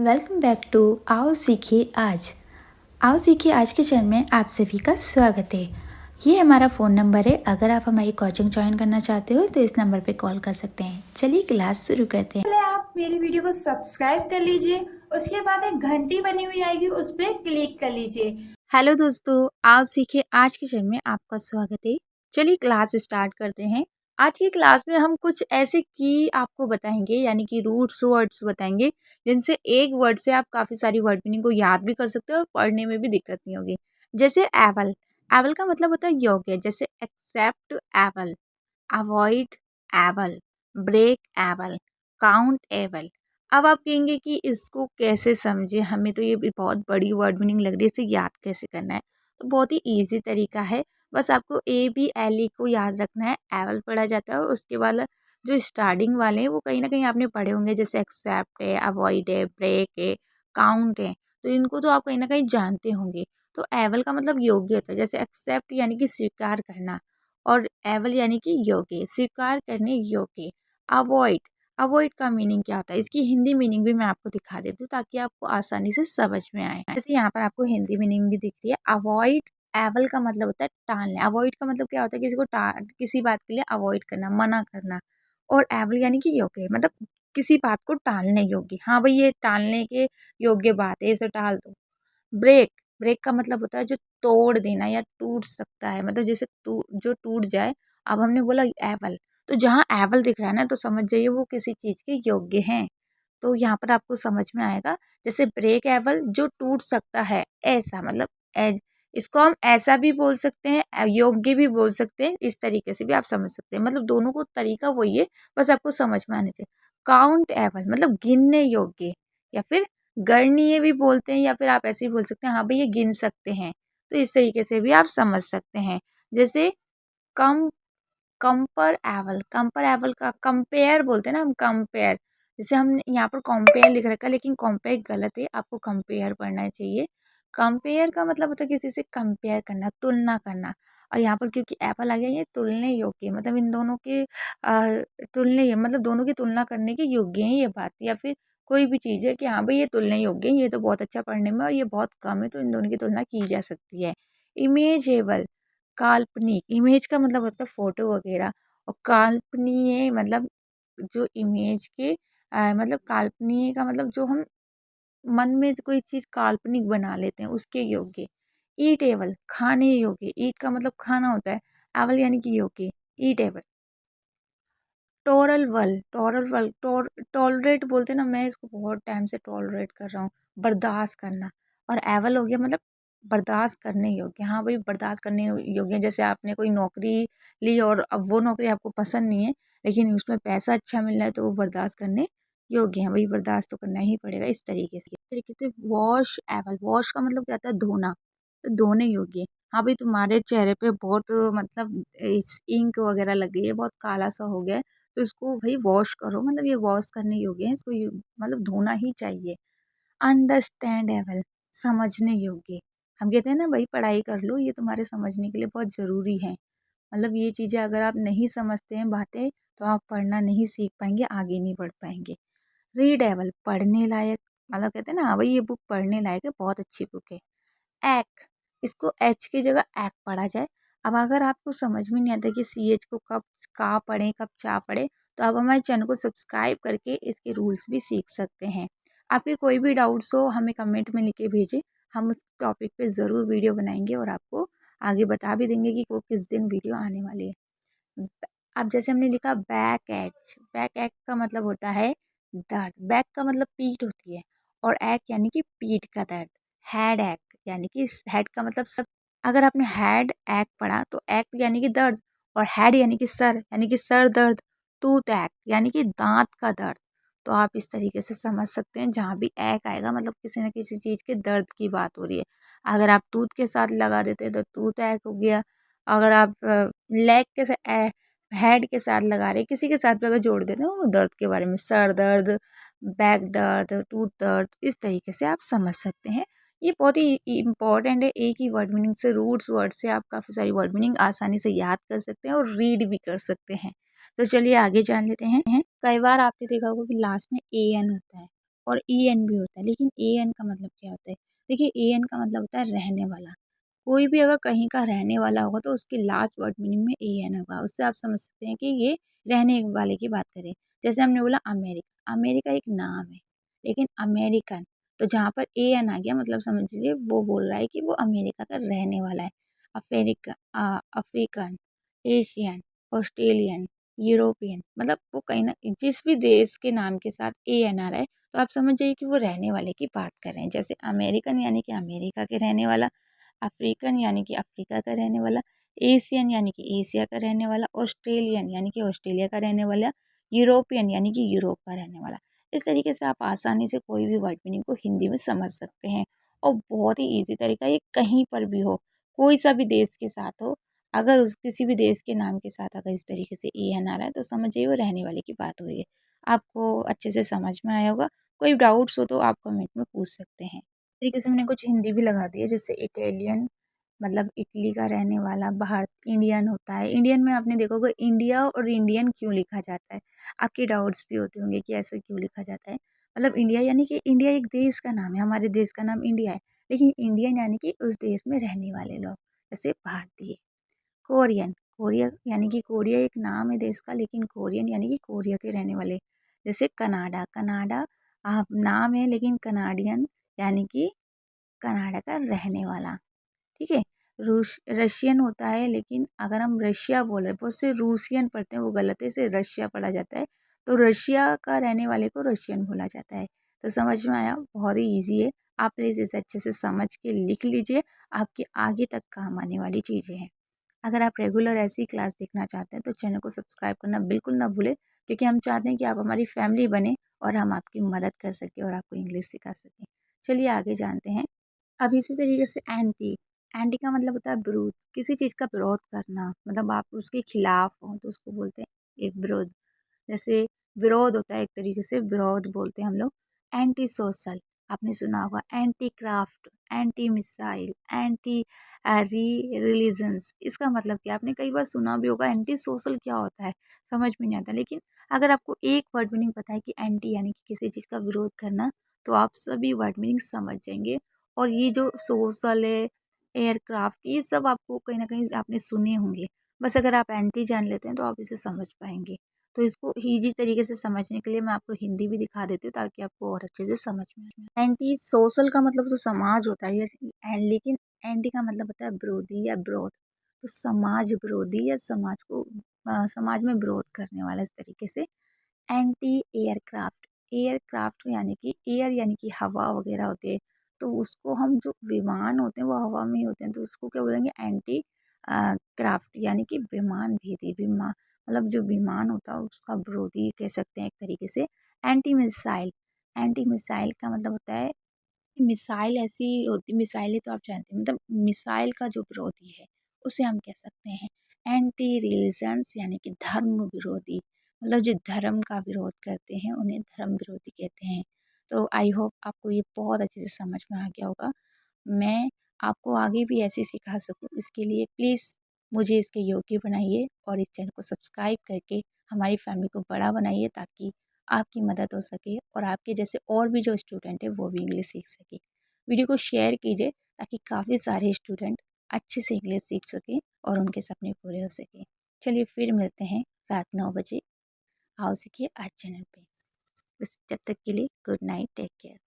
Welcome back to आओ सीखिए आज। आओ सीखिए आज के चैनल में आप सभी का स्वागत है। ये हमारा फ़ोन नंबर है। अगर आप हमारी कोचिंग ज्वाइन करना चाहते हो तो इस नंबर पे कॉल कर सकते हैं। चलिए क्लास शुरू करते हैं। पहले आप मेरी वीडियो को सब्सक्राइब कर लीजिए, उसके बाद एक घंटी बनी हुई आएगी, उस पर क्लिक कर लीजिए। हेलो दोस्तों, आओ सीखिए आज के चैनल में आपका स्वागत है। चलिए क्लास स्टार्ट करते हैं। आज की क्लास में हम कुछ ऐसे की आपको बताएंगे, यानी कि रूट्स वर्ड्स बताएंगे, जिनसे एक वर्ड से आप काफ़ी सारी वर्ड मीनिंग को याद भी कर सकते हो और पढ़ने में भी दिक्कत नहीं होगी। जैसे एवल। एवल का मतलब होता है योग्य। जैसे एक्सेप्ट एवल, अवॉइड एवल, ब्रेक एवल, काउंट एवल। अब आप कहेंगे कि इसको कैसे समझे, हमें तो ये भी बहुत बड़ी वर्ड मीनिंग लग रही है, इसे याद कैसे करना है। तो बहुत ही इजी तरीका है, बस आपको ए बी एल ई को याद रखना है। एवल पढ़ा जाता है, उसके बाद जो स्टार्टिंग वाले हैं वो कहीं ना कहीं आपने पढ़े होंगे, जैसे एक्सेप्ट है, अवॉइड है, ब्रेक है, काउंट है। तो इनको तो आप कहीं ना कहीं जानते होंगे। तो एवल का मतलब योग्य होता है। जैसे एक्सेप्ट यानी कि स्वीकार करना, और एवल यानी कि योग्य, स्वीकार करने योग्य। अवॉइड, अवॉइड का मीनिंग क्या होता है, इसकी हिंदी मीनिंग भी मैं आपको दिखा देती हूँ ताकि आपको आसानी से समझ में आए। जैसे यहाँ पर आपको हिंदी मीनिंग भी दिख रही है। अवॉइड, एवल का मतलब होता है टालना। अवॉइड का मतलब क्या होता है, किसी को किसी बात के लिए अवॉइड करना, मना करना। और एवल यानी कि योग्य, मतलब किसी बात को टालने योग्य। हाँ भाई, ये टालने के योग्य बात है, इसे टाल दो। ब्रेक, ब्रेक का मतलब होता है जो तोड़ देना या टूट सकता है, मतलब जैसे जो टूट जाए। अब हमने बोला एवल, तो जहाँ एवल दिख रहा है ना, तो समझ जाइए वो किसी चीज़ के योग्य हैं। तो यहाँ पर आपको समझ में आएगा। जैसे ब्रेक एवल, जो टूट सकता है, ऐसा मतलब एज। इसको हम ऐसा भी बोल सकते हैं, योग्य भी बोल सकते हैं, इस तरीके से भी आप समझ सकते हैं। मतलब दोनों को तरीका वही है, बस आपको समझ में आने चाहिए। काउंट एवल मतलब गिनने योग्य, या फिर गणनीय भी बोलते हैं, या फिर आप ऐसे ही बोल सकते हैं, हाँ भाई ये गिन सकते हैं। तो इस तरीके से भी आप समझ सकते हैं। जैसे कम, कंपर एवल, कंपर एवल का कंपेयर बोलते हैं ना हम, कंपेयर। जैसे हम यहाँ पर कंपेयर लिख रखा है, लेकिन कंपेयर गलत है, आपको कंपेयर पढ़ना चाहिए। कंपेयर का मतलब होता है किसी से कंपेयर करना, तुलना करना। और यहाँ पर क्योंकि एप्पल आ गया, ये तुलने योग्य, मतलब इन दोनों के तुलने, मतलब दोनों की तुलना करने के योग्य है ये बात। या फिर कोई भी चीज़ है कि हाँ भाई ये तुलने योग्य है, ये तो बहुत अच्छा पढ़ने में और ये बहुत कम है, तो इन दोनों की तुलना की जा सकती है। इमेजेबल, काल्पनिक। इमेज का मतलब होता है फोटो वगैरह, और काल्पनीय मतलब जो इमेज के मतलब काल्पनीय का मतलब जो हम मन में कोई चीज़ काल्पनिक बना लेते हैं, उसके योग्य। ईटेबल, खाने योग्य। ईट का मतलब खाना होता है, एवल यानी कि योग्य, ईटेबल। टोरल वल, टॉलरेट बोलते हैं ना, मैं इसको बहुत टाइम से टॉलरेट कर रहा हूँ, बर्दाश्त करना। और एवल हो गया मतलब बर्दाश्त करने योग्य। हाँ भाई, बर्दाश्त करने योग्य। जैसे आपने कोई नौकरी ली और अब वो नौकरी आपको पसंद नहीं है, लेकिन उसमें पैसा अच्छा मिल रहा है, तो वो बर्दाश्त करने योग्य है। भाई बर्दाश्त तो करना ही पड़ेगा, इस तरीके से। इस तरीके से वॉश एवल, वॉश का मतलब क्या होता है, धोना, तो धोने योग्य। हाँ भाई, तुम्हारे चेहरे पे बहुत मतलब इंक वगैरह लग गई है, बहुत काला सा हो गया है, तो इसको भाई वॉश करो, मतलब ये वॉश करने योग्य है, इसको मतलब धोना ही चाहिए। अंडरस्टैंडेबल, समझने योग्य। हम कहते हैं ना भाई पढ़ाई कर लो, ये तुम्हारे समझने के लिए बहुत ज़रूरी है। मतलब ये चीज़ें अगर आप नहीं समझते हैं बातें, तो आप पढ़ना नहीं सीख पाएंगे, आगे नहीं बढ़ पाएंगे। रीडेबल, पढ़ने लायक, मतलब कहते हैं ना हाँ भाई ये बुक पढ़ने लायक है, बहुत अच्छी बुक है। एक, इसको एच की जगह एक पढ़ा जाए। अब अगर आपको समझ में नहीं आता कि सी एच को कब का पढ़ें, कब चा पढ़ें, तो आप हमारे चैनल को सब्सक्राइब करके इसके रूल्स भी सीख सकते हैं। आपके कोई भी डाउट्स हो हमें कमेंट में लिख के भेजें, हम उस टॉपिक पे ज़रूर वीडियो बनाएंगे और आपको आगे बता भी देंगे कि वो किस दिन वीडियो आने वाली है। अब जैसे हमने लिखा बैक एच, बैक एक का मतलब होता है दर्द। बैक का मतलब पीठ होती है, और एक यानी कि पीठ का दर्द। हेड एक यानी कि हेड का मतलब सब। अगर आपने हेड एक पढ़ा तो एक यानी कि दर्द, और हेड यानी कि सर, यानी कि सर दर्द। टूथ एक यानी कि दांत का दर्द। तो आप इस तरीके से समझ सकते हैं, जहाँ भी एक आएगा मतलब किसी न किसी चीज़ के दर्द की बात हो रही है। अगर आप टूथ के साथ लगा देते हैं तो टूथ एक हो गया। अगर आप लेग के साथ, हेड के साथ लगा रहे, किसी के साथ भी अगर जोड़ देते हैं वो दर्द के बारे में, सर दर्द, बैक दर्द, टूथ दर्द, इस तरीके से आप समझ सकते हैं। ये बहुत ही इम्पॉर्टेंट है। एक ही वर्ड मीनिंग से, रूट्स वर्ड से आप काफ़ी सारी वर्ड मीनिंग आसानी से याद कर सकते हैं और रीड भी कर सकते हैं। तो चलिए आगे जान लेते हैं। कई बार आपने देखा होगा कि लास्ट में ए एन होता है, और ई एन भी होता है, लेकिन ए एन का मतलब क्या होता है? देखिए ए एन का मतलब होता है रहने वाला। कोई भी अगर कहीं का रहने वाला होगा तो उसकी लास्ट वर्ड मीनिंग में ए एन होगा। उससे आप समझ सकते हैं कि ये रहने वाले की बात करें। जैसे हमने बोला अमेरिका, अमेरिका एक नाम है, लेकिन अमेरिकन तो जहाँ पर ए एन आ गया मतलब समझ लीजिए वो बोल रहा है कि वो अमेरिका का रहने वाला है। अफ्रीकन, एशियन, ऑस्ट्रेलियन, यूरोपियन मतलब वो कहीं ना जिस भी देश के नाम के साथ ए एन आ रहा है तो आप समझ जाइए कि वो रहने वाले की बात कर रहे हैं। जैसे अमेरिकन यानी कि अमेरिका के रहने वाला, अफ्रीकन यानी कि अफ्रीका का रहने वाला, एशियन यानी कि एशिया का रहने वाला, ऑस्ट्रेलियन यानी कि ऑस्ट्रेलिया का रहने वाला, यूरोपियन यानी कि यूरोप का रहने वाला। इस तरीके से आप आसानी से कोई भी वर्ड मीनिंग को हिंदी में समझ सकते हैं और बहुत ही ईजी तरीका, ये कहीं पर भी हो, कोई सा भी देश के साथ हो, अगर उस किसी भी देश के नाम के साथ अगर इस तरीके से ए एन आ रहा है तो समझिए वो रहने वाले की बात हो रही है। आपको अच्छे से समझ में आया होगा। कोई डाउट्स हो तो आप कमेंट में पूछ सकते हैं। तरीके से मैंने कुछ हिंदी भी लगा दी है, जैसे इटालियन मतलब इटली का रहने वाला, बाहर इंडियन होता है। इंडियन में आपने देखा होगा इंडिया और इंडियन क्यों लिखा जाता है, आपके डाउट्स भी होते होंगे कि ऐसा क्यों लिखा जाता है। मतलब इंडिया यानी कि इंडिया एक देश का नाम है, हमारे देश का नाम इंडिया है, लेकिन इंडियन यानी कि उस देश में रहने वाले लोग, जैसे भारतीय। कोरियन, कोरिया यानी कि कोरिया एक नाम है देश का, लेकिन कोरियन यानी कि कोरिया के रहने वाले। जैसे कनाडा, कनाडा नाम है लेकिन कनाडियन यानी कि कनाडा का रहने वाला। ठीक है। रशियन होता है, लेकिन अगर हम रशिया बोल रहे हैं, बहुत से रूसियन पढ़ते हैं, वो गलत है, इसे रशिया पढ़ा जाता है। तो रशिया का रहने वाले को रशियन बोला जाता है। तो समझ में आया, बहुत ही ईजी है। आप प्लीज़ इसे अच्छे से समझ के लिख लीजिए, आपके आगे तक काम आने वाली चीज़ें हैं। अगर आप रेगुलर ऐसी क्लास देखना चाहते हैं तो चैनल को सब्सक्राइब करना बिल्कुल ना भूलें, क्योंकि हम चाहते हैं कि आप हमारी फैमिली बने और हम आपकी मदद कर सकें और आपको इंग्लिश सिखा सकें। चलिए आगे जानते हैं। अब इसी तरीके से एंटी, एंटी का मतलब होता है विरोध, किसी चीज़ का विरोध करना, मतलब आप उसके खिलाफ हो तो उसको बोलते हैं एक विरोध। जैसे विरोध होता है एक तरीके से, विरोध बोलते हैं हम लोग। एंटी सोशल, आपने सुना होगा, anti craft, anti missile, anti religions. इसका मतलब क्या, आपने कई बार सुना भी होगा एंटी सोशल क्या होता है, समझ में नहीं आता। लेकिन अगर आपको एक वर्ड मीनिंग पता है कि एंटी यानी कि किसी चीज़ का विरोध करना, तो आप सभी वर्ड मीनिंग समझ जाएंगे। और ये जो सोशल है, एयरक्राफ्ट, ये सब आपको कहीं ना कहीं आपने सुने होंगे। बस अगर आप एंटी जान लेते हैं तो आप इसे समझ पाएंगे। तो इसको ईजी तरीके से समझने के लिए मैं आपको हिंदी भी दिखा देती हूँ ताकि आपको और अच्छे से समझ में आए। एंटी सोशल का मतलब तो समाज होता है, लेकिन एंटी का मतलब होता है विरोधी या विरोध। तो समाज विरोधी या समाज को समाज में विरोध करने वाला, इस तरीके से। एंटी एयरक्राफ्ट, एयरक्राफ्ट यानी कि एयर यानी कि हवा वगैरह होती है, तो उसको हम जो विमान होते हैं वो हवा में ही होते हैं, तो उसको क्या बोलेंगे, एंटी क्राफ्ट यानी कि विमान भेदी, विमान मतलब जो विमान होता है उसका विरोधी कह सकते हैं एक तरीके से। एंटी मिसाइल, एंटी मिसाइल का मतलब होता है, मिसाइल ऐसी होती, मिसाइलें तो आप जानते हैं, मतलब मिसाइल का जो विरोधी है उसे हम कह सकते हैं एंटी रिलीजन्स यानी कि धर्म विरोधी, मतलब जो धर्म का विरोध करते हैं उन्हें धर्म विरोधी कहते हैं। तो आई होप आपको ये बहुत अच्छे से समझ में आ गया होगा। मैं आपको आगे भी ऐसे सिखा सकूं, इसके लिए प्लीज़ मुझे इसके योग्य बनाइए और इस चैनल को सब्सक्राइब करके हमारी फैमिली को बड़ा बनाइए, ताकि आपकी मदद हो सके और आपके जैसे और भी जो स्टूडेंट है वो भी इंग्लिश सीख सके। वीडियो को शेयर कीजिए ताकि काफ़ी सारे स्टूडेंट अच्छे से इंग्लिश सीख सकें और उनके सपने पूरे हो सकें। चलिए फिर मिलते हैं रात 9 बजे। आओ सीखिए आज चैनल पे। बस तब तक के लिए गुड नाइट, टेक केयर।